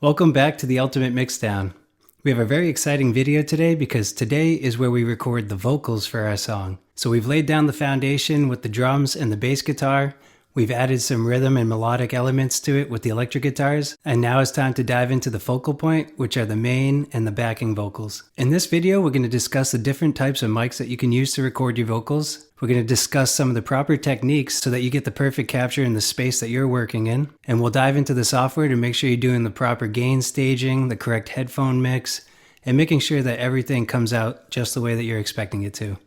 Welcome back to the Ultimate Mixdown. We have a very exciting video today because today is where we record the vocals for our song. So we've laid down the foundation with the drums and the bass guitar. We've added some rhythm and melodic elements to it with the electric guitars. And now it's time to dive into the focal point, which are the main and the backing vocals. In this video, we're going to discuss the different types of mics that you can use to record your vocals. We're going to discuss some of the proper techniques so that you get the perfect capture in the space that you're working in. And we'll dive into the software to make sure you're doing the proper gain staging, the correct headphone mix, and making sure that everything comes out just the way that you're expecting it to.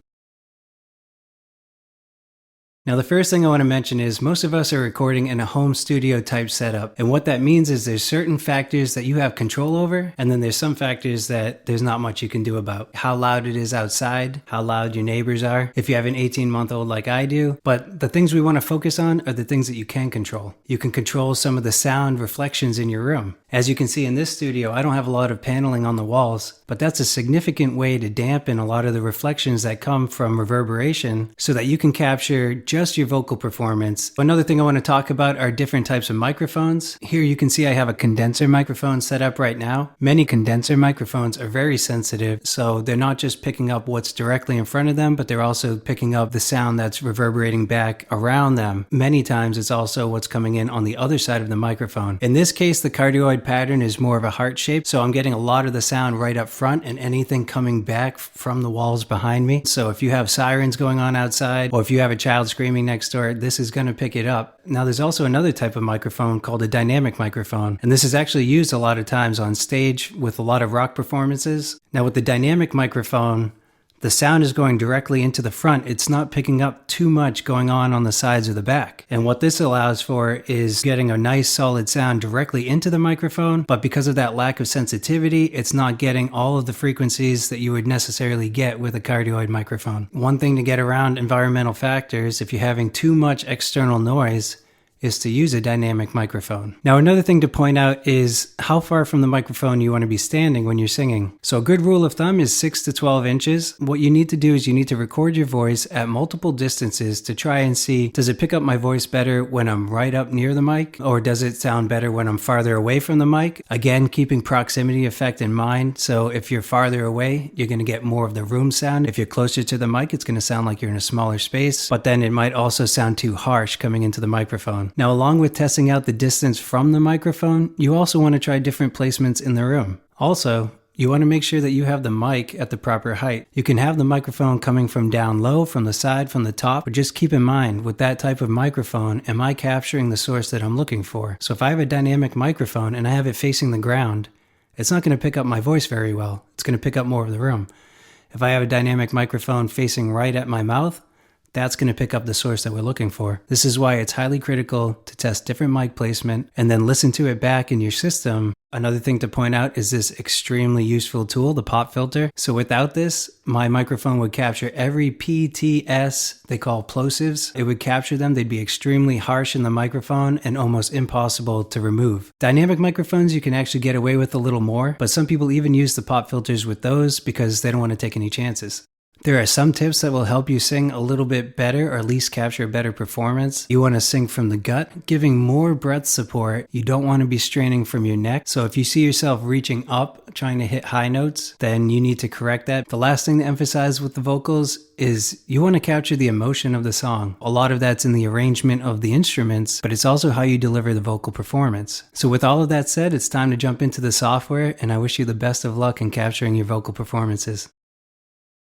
Now, the first thing I want to mention is most of us are recording in a home studio type setup. And what that means is there's certain factors that you have control over, and then there's some factors that there's not much you can do about. How loud it is outside, how loud your neighbors are, if you have an 18-month-old like I do. But the things we want to focus on are the things that you can control. You can control some of the sound reflections in your room. As you can see in this studio, I don't have a lot of paneling on the walls, but that's a significant way to dampen a lot of the reflections that come from reverberation so that you can capture just your vocal performance. Another thing I want to talk about are different types of microphones. Here you can see I have a condenser microphone set up right now. Many condenser microphones are very sensitive, so they're not just picking up what's directly in front of them, but they're also picking up the sound that's reverberating back around them. Many times it's also what's coming in on the other side of the microphone. In this case, the cardioid pattern is more of a heart shape, so I'm getting a lot of the sound right up front and anything coming back from the walls behind me. So if you have sirens going on outside, or if you have a child screaming next door, this is going to pick it up. Now there's also another type of microphone called a dynamic microphone, and this is actually used a lot of times on stage with a lot of rock performances. Now with the dynamic microphone, the sound is going directly into the front. It's not picking up too much going on the sides or the back. And what this allows for is getting a nice solid sound directly into the microphone, but because of that lack of sensitivity, it's not getting all of the frequencies that you would necessarily get with a cardioid microphone. One thing to get around environmental factors, if you're having too much external noise, is to use a dynamic microphone. Now, another thing to point out is how far from the microphone you want to be standing when you're singing. So a good rule of thumb is 6 to 12 inches. What you need to do is you need to record your voice at multiple distances to try and see, does it pick up my voice better when I'm right up near the mic, or does it sound better when I'm farther away from the mic? Again, keeping proximity effect in mind. So if you're farther away, you're going to get more of the room sound. If you're closer to the mic, it's going to sound like you're in a smaller space, but then it might also sound too harsh coming into the microphone. Now, along with testing out the distance from the microphone, you also want to try different placements in the room. Also, you want to make sure that you have the mic at the proper height. You can have the microphone coming from down low, from the side, from the top, but just keep in mind, with that type of microphone, am I capturing the source that I'm looking for? So if I have a dynamic microphone and I have it facing the ground, it's not going to pick up my voice very well. It's going to pick up more of the room. If I have a dynamic microphone facing right at my mouth, that's going to pick up the source that we're looking for. This is why it's highly critical to test different mic placement and then listen to it back in your system. Another thing to point out is this extremely useful tool, the pop filter. So without this, my microphone would capture every PTS they call plosives. It would capture them. They'd be extremely harsh in the microphone and almost impossible to remove. Dynamic microphones, you can actually get away with a little more, but some people even use the pop filters with those because they don't want to take any chances. There are some tips that will help you sing a little bit better, or at least capture a better performance. You want to sing from the gut, giving more breath support. You don't want to be straining from your neck. So if you see yourself reaching up, trying to hit high notes, then you need to correct that. The last thing to emphasize with the vocals is you want to capture the emotion of the song. A lot of that's in the arrangement of the instruments, but it's also how you deliver the vocal performance. So with all of that said, it's time to jump into the software, and I wish you the best of luck in capturing your vocal performances.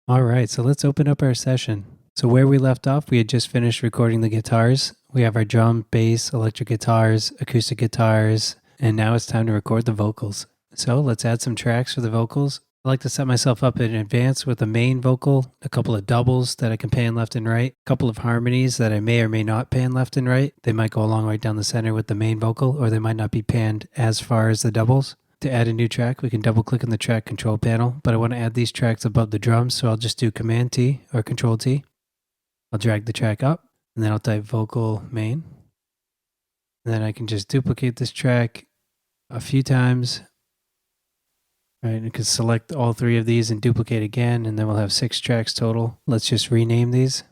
All right, so let's open up our session. So where we left off, we had just finished recording the guitars. We have our drum, bass, electric guitars, acoustic guitars, and now it's time to record the vocals. So let's add some tracks for the vocals. I like to set myself up in advance with a main vocal, a couple of doubles that I can pan left and right, a couple of harmonies that I may or may not pan left and right. They might go along right down the center with the main vocal, or they might not be panned as far as the doubles. To add a new track, we can double click on the track control panel, but I want to add these tracks above the drums, so I'll just do Command T or Control T. I'll drag the track up, and then I'll type vocal main. And then I can just duplicate this track a few times. All right, I can select all three of these and duplicate again, and then we'll have 6 tracks total. Let's just rename these.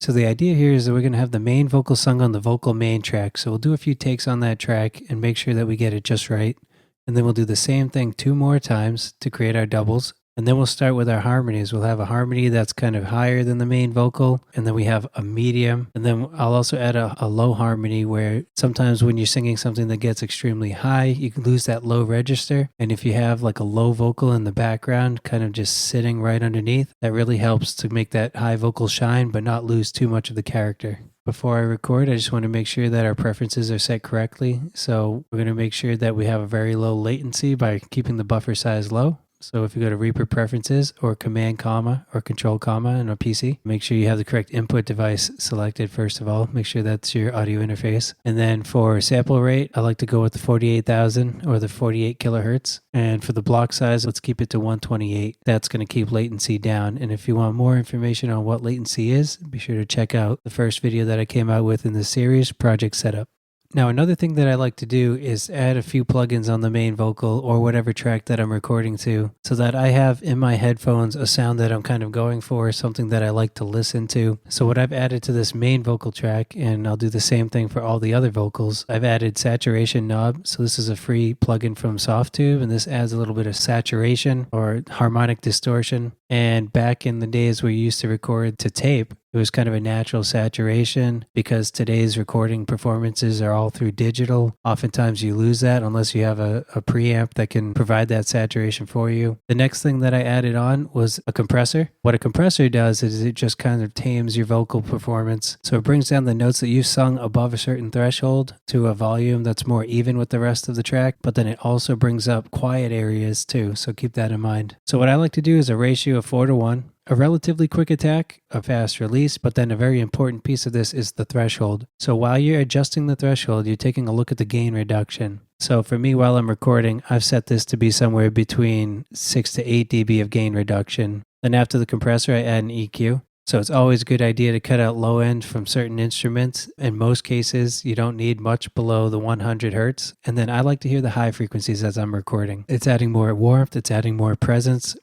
So the idea here is that we're going to have the main vocal sung on the vocal main track. So we'll do a few takes on that track and make sure that we get it just right. And then we'll do the same thing 2 more times to create our doubles. And then we'll start with our harmonies. We'll have a harmony that's kind of higher than the main vocal. And then we have a medium. And then I'll also add a low harmony where sometimes when you're singing something that gets extremely high, you can lose that low register. And if you have like a low vocal in the background, kind of just sitting right underneath, that really helps to make that high vocal shine, but not lose too much of the character. Before I record, I just want to make sure that our preferences are set correctly. So we're going to make sure that we have a very low latency by keeping the buffer size low. So if you go to Reaper Preferences or Command comma or Control comma on a PC, make sure you have the correct input device selected first of all. Make sure that's your audio interface. And then for sample rate, I like to go with the 48,000 or the 48 kilohertz. And for the block size, let's keep it to 128. That's going to keep latency down. And if you want more information on what latency is, be sure to check out the first video that I came out with in this series, Project Setup. Now, another thing that I like to do is add a few plugins on the main vocal or whatever track that I'm recording to so that I have in my headphones a sound that I'm kind of going for, something that I like to listen to. So what I've added to this main vocal track, and I'll do the same thing for all the other vocals, I've added saturation knob. So this is a free plugin from Softtube, and this adds a little bit of saturation or harmonic distortion. And back in the days where you used to record to tape, it was kind of a natural saturation because today's recording performances are all through digital. Oftentimes you lose that unless you have a preamp that can provide that saturation for you. The next thing that I added on was a compressor. What a compressor does is it just kind of tames your vocal performance. So it brings down the notes that you've sung above a certain threshold to a volume that's more even with the rest of the track, but then it also brings up quiet areas too. So keep that in mind. So what I like to do is a ratio of 4:1. A relatively quick attack, a fast release, but then a very important piece of this is the threshold. So while you're adjusting the threshold, you're taking a look at the gain reduction. So for me, while I'm recording, I've set this to be somewhere between 6 to 8 dB of gain reduction. Then after the compressor, I add an EQ. So it's always a good idea to cut out low end from certain instruments. In most cases, you don't need much below the 100 hertz. And then I like to hear the high frequencies as I'm recording. It's adding more warmth, it's adding more presence.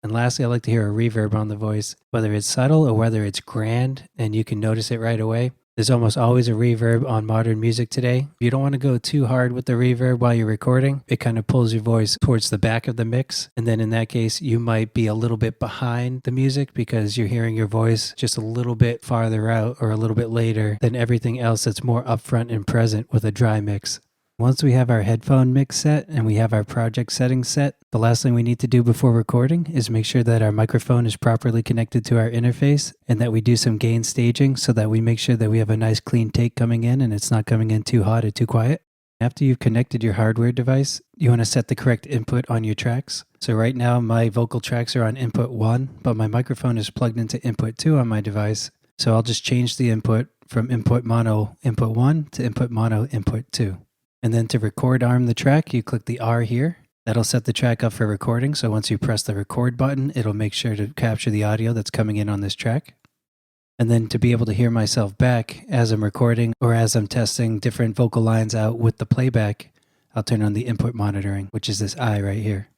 And lastly, I like to hear a reverb on the voice, whether it's subtle or whether it's grand and you can notice it right away. There's almost always a reverb on modern music today. You don't want to go too hard with the reverb while you're recording. It kind of pulls your voice towards the back of the mix. And then in that case, you might be a little bit behind the music because you're hearing your voice just a little bit farther out or a little bit later than everything else that's more upfront and present with a dry mix. Once we have our headphone mix set and we have our project settings set, the last thing we need to do before recording is make sure that our microphone is properly connected to our interface and that we do some gain staging so that we make sure that we have a nice clean take coming in and it's not coming in too hot or too quiet. After you've connected your hardware device, you want to set the correct input on your tracks. So right now my vocal tracks are on input 1, but my microphone is plugged into input 2 on my device. So I'll just change the input from input mono input 1 to input mono input 2. And then to record arm the track, you click the R here. That'll set the track up for recording. So once you press the record button, it'll make sure to capture the audio that's coming in on this track. And then to be able to hear myself back as I'm recording or as I'm testing different vocal lines out with the playback, I'll turn on the input monitoring, which is this I right here.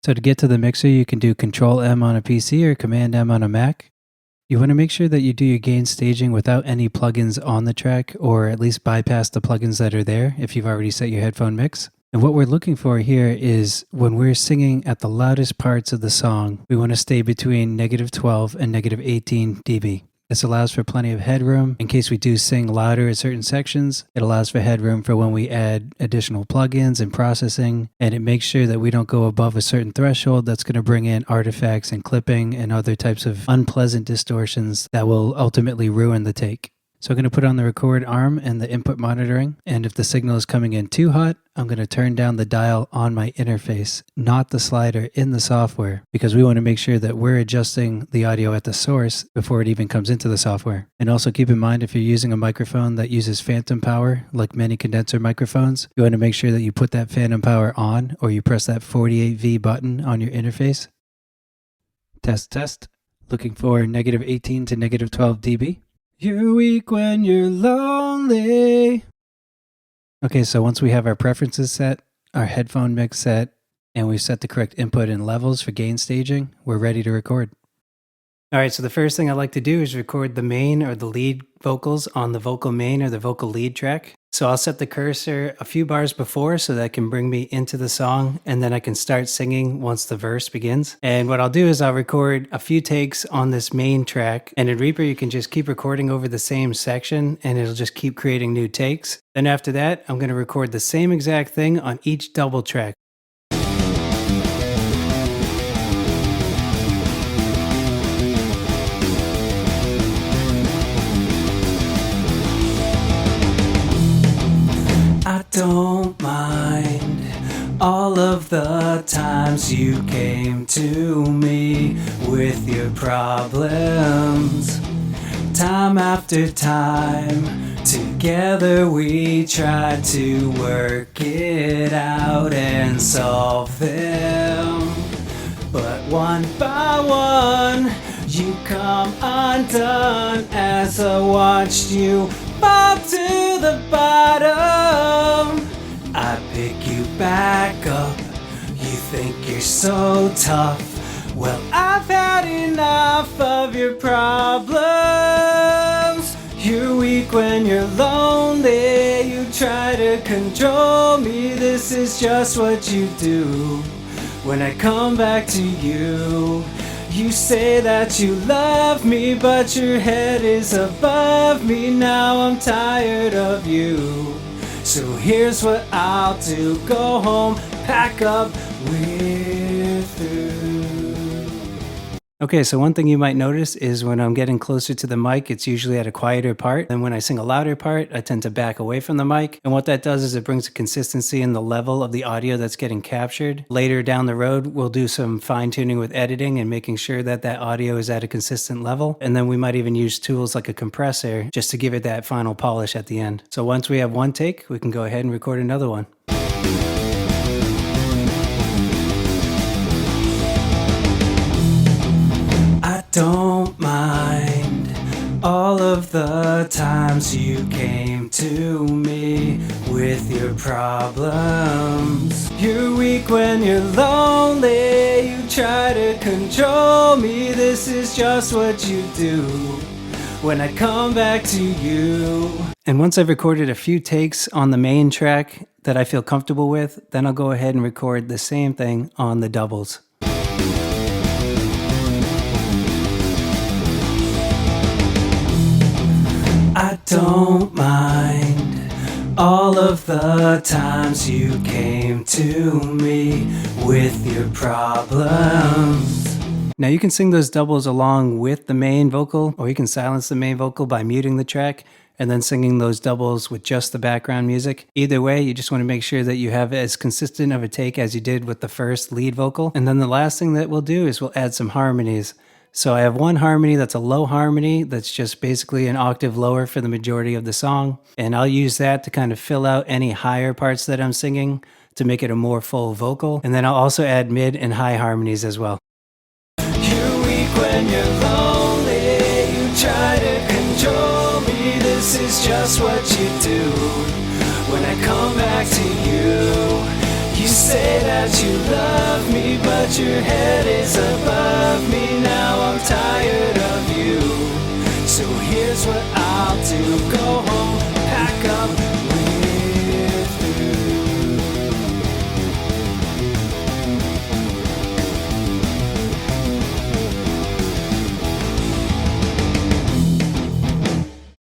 So to get to the mixer, you can do Control M on a PC or Command M on a Mac. You want to make sure that you do your gain staging without any plugins on the track, or at least bypass the plugins that are there if you've already set your headphone mix. And what we're looking for here is when we're singing at the loudest parts of the song, we want to stay between -12 and -18 dB. This allows for plenty of headroom in case we do sing louder at certain sections. It allows for headroom for when we add additional plugins and processing, and it makes sure that we don't go above a certain threshold that's going to bring in artifacts and clipping and other types of unpleasant distortions that will ultimately ruin the take. So I'm going to put on the record arm and the input monitoring, and if the signal is coming in too hot, I'm going to turn down the dial on my interface, not the slider in the software, because we want to make sure that we're adjusting the audio at the source before it even comes into the software. And also keep in mind, if you're using a microphone that uses phantom power, like many condenser microphones, you want to make sure that you put that phantom power on, or you press that 48V button on your interface. Test, test. Looking for -18 to -12 dB. You're weak when you're lonely. Okay, so once we have our preferences set, our headphone mix set, and we've set the correct input and levels for gain staging, we're ready to record. All right, so the first thing I like to do is record the main or the lead vocals on the vocal main or the vocal lead track. So I'll set the cursor a few bars before so that can bring me into the song, and then I can start singing once the verse begins. And what I'll do is I'll record a few takes on this main track, and in Reaper you can just keep recording over the same section and it'll just keep creating new takes. Then after that, I'm going to record the same exact thing on each double track. I don't mind all of the times you came to me with your problems. Time after time, together we tried to work it out and solve them. But one by one, you come undone as I watched you fall to the bottom. I pick you back up. You think you're so tough. Well, I've had enough of your problems. You're weak when you're lonely. You try to control me. This is just what you do. When I come back to you, you say that you love me, but your head is above me. Now I'm tired of you. So here's what I'll do. Go home, pack up, we're through. Okay, so one thing you might notice is when I'm getting closer to the mic, it's usually at a quieter part. And when I sing a louder part, I tend to back away from the mic. And what that does is it brings a consistency in the level of the audio that's getting captured. Later down the road, we'll do some fine tuning with editing and making sure that that audio is at a consistent level. And then we might even use tools like a compressor just to give it that final polish at the end. So once we have one take, we can go ahead and record another one. I don't mind all of the times you came to me with your problems. You're weak when you're lonely. You try to control me. This is just what you do when I come back to you. And once I've recorded a few takes on the main track that I feel comfortable with, then I'll go ahead and record the same thing on the doubles. I don't mind all of the times you came to me with your problems. Now you can sing those doubles along with the main vocal, or you can silence the main vocal by muting the track and then singing those doubles with just the background music. Either way, you just want to make sure that you have as consistent of a take as you did with the first lead vocal. And then the last thing that we'll do is we'll add some harmonies. So I have one harmony that's a low harmony that's just basically an octave lower for the majority of the song. And I'll use that to kind of fill out any higher parts that I'm singing to make it a more full vocal. And then I'll also add mid and high harmonies as well. You're weak when you're lonely. You try to control me. This is just what you do. When I come back to you, you say that you love me, but your head is above me. Now I'm tired